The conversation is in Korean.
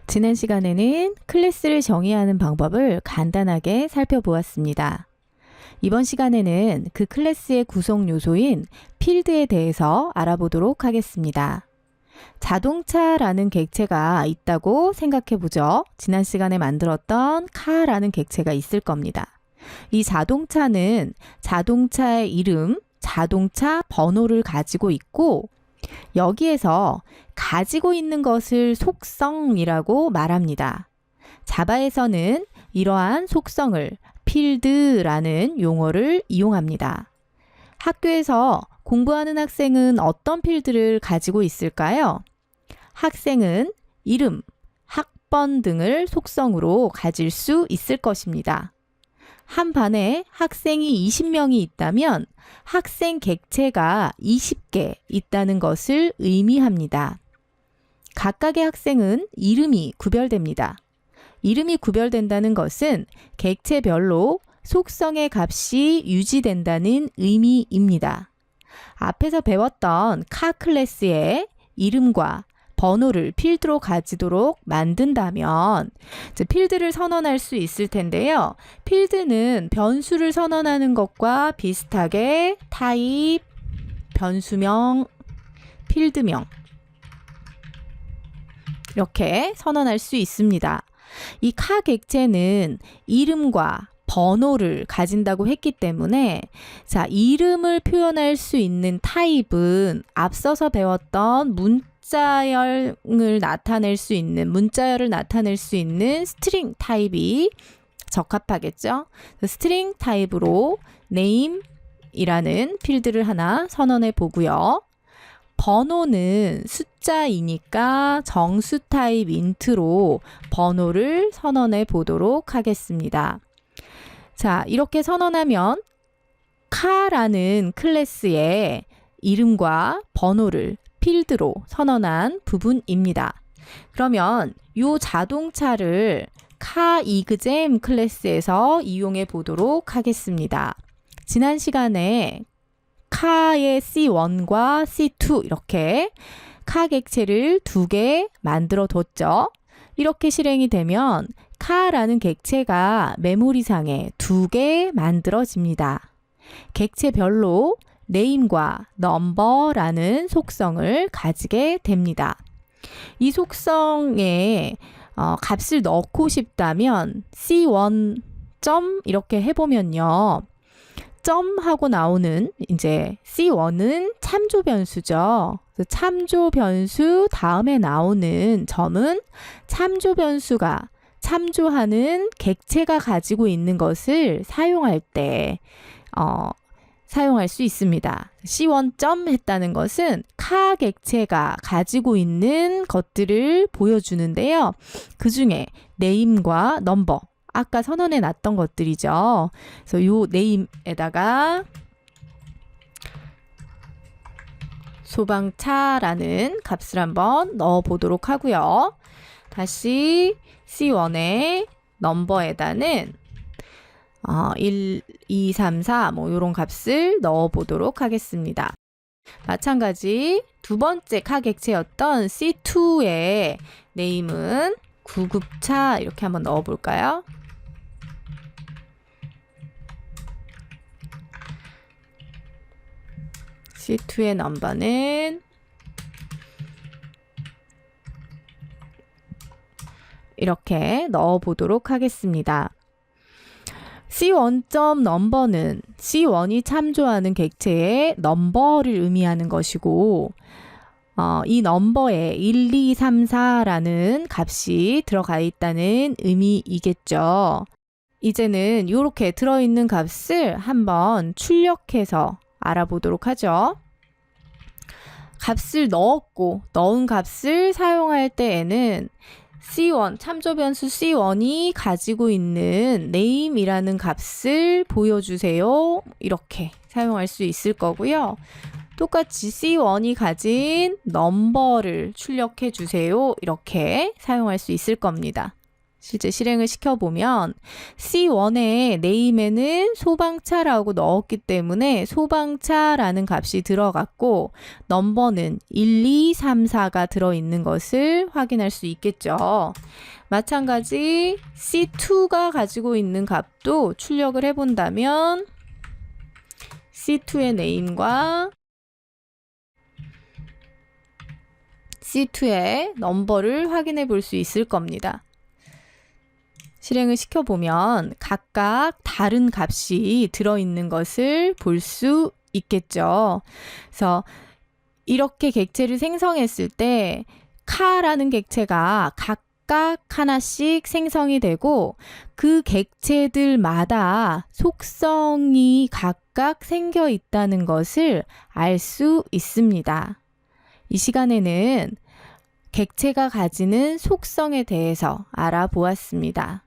지난 시간에는 클래스를 정의하는 방법을 간단하게 살펴보았습니다. 이번 시간에는 그 클래스의 구성 요소인 필드에 대해서 알아보도록 하겠습니다. 자동차라는 객체가 있다고 생각해 보죠. 지난 시간에 만들었던 카라는 객체가 있을 겁니다. 이 자동차는 자동차의 이름, 자동차 번호를 가지고 있고 여기에서 가지고 있는 것을 속성이라고 말합니다. 자바에서는 이러한 속성을 필드라는 용어를 이용합니다. 학교에서 공부하는 학생은 어떤 필드를 가지고 있을까요? 학생은 이름, 학번 등을 속성으로 가질 수 있을 것입니다. 한 반에 학생이 20명이 있다면 학생 객체가 20개 있다는 것을 의미합니다. 각각의 학생은 이름이 구별됩니다. 이름이 구별된다는 것은 객체별로 속성의 값이 유지된다는 의미입니다. 앞에서 배웠던 카 클래스의 이름과 번호를 필드로 가지도록 만든다면 필드를 선언할 수 있을 텐데요. 필드는 변수를 선언하는 것과 비슷하게 타입, 변수명, 필드명 이렇게 선언할 수 있습니다. 이 카 객체는 이름과 번호를 가진다고 했기 때문에 이름을 표현할 수 있는 타입은 앞서서 배웠던 문자열을 나타낼 수 있는 스트링 타입이 적합하겠죠. 스트링 타입으로 name이라는 필드를 하나 선언해 보고요. 번호는 숫자이니까 정수 타입 int로 번호를 선언해 보도록 하겠습니다. 이렇게 선언하면 카라는 클래스의 이름과 번호를 필드로 선언한 부분입니다. 그러면 이 자동차를 카이그잼 클래스에서 이용해 보도록 하겠습니다. 지난 시간에 카의 C1과 C2 이렇게 카 객체를 2개 만들어 뒀죠. 이렇게 실행이 되면 카라는 객체가 메모리상에 2개 만들어집니다. 객체별로 name과 number라는 속성을 가지게 됩니다. 이 속성에 값을 넣고 싶다면 C1 점 이렇게 해보면요. 점 하고 나오는 이제 C1은 참조 변수죠. 참조 변수 다음에 나오는 점은 참조 변수가 참조하는 객체가 가지고 있는 것을 사용할 때 사용할 수 있습니다. C1 점 했다는 것은 카 객체가 가지고 있는 것들을 보여주는데요. 그 중에 name과 number 아까 선언해 놨던 것들이죠. 그래서 이 name에다가 소방차라는 값을 한번 넣어 보도록 하고요. 다시 C1의 넘버에다는 1, 2, 3, 4 이런 값을 넣어 보도록 하겠습니다. 마찬가지 두 번째 카 객체였던 C2의 네임은 구급차 이렇게 한번 넣어 볼까요? C2의 넘버는 이렇게 넣어 보도록 하겠습니다. C1점 넘버는 C1이 참조하는 객체의 넘버를 의미하는 것이고 이 넘버에 1, 2, 3, 4라는 값이 들어가 있다는 의미이겠죠. 이제는 이렇게 들어있는 값을 한번 출력해서 알아보도록 하죠. 값을 넣었고 넣은 값을 사용할 때에는 C1, 참조 변수 C1이 가지고 있는 name이라는 값을 보여주세요. 이렇게 사용할 수 있을 거고요. 똑같이 C1이 가진 넘버를 출력해 주세요. 이렇게 사용할 수 있을 겁니다. 실제 실행을 시켜보면 C1의 네임에는 소방차라고 넣었기 때문에 소방차라는 값이 들어갔고 넘버는 1, 2, 3, 4가 들어있는 것을 확인할 수 있겠죠. 마찬가지 C2가 가지고 있는 값도 출력을 해본다면 C2의 네임과 C2의 넘버를 확인해 볼 수 있을 겁니다. 실행을 시켜보면 각각 다른 값이 들어있는 것을 볼 수 있겠죠. 그래서 이렇게 객체를 생성했을 때 카라는 객체가 각각 하나씩 생성이 되고 그 객체들마다 속성이 각각 생겨 있다는 것을 알 수 있습니다. 이 시간에는 객체가 가지는 속성에 대해서 알아보았습니다.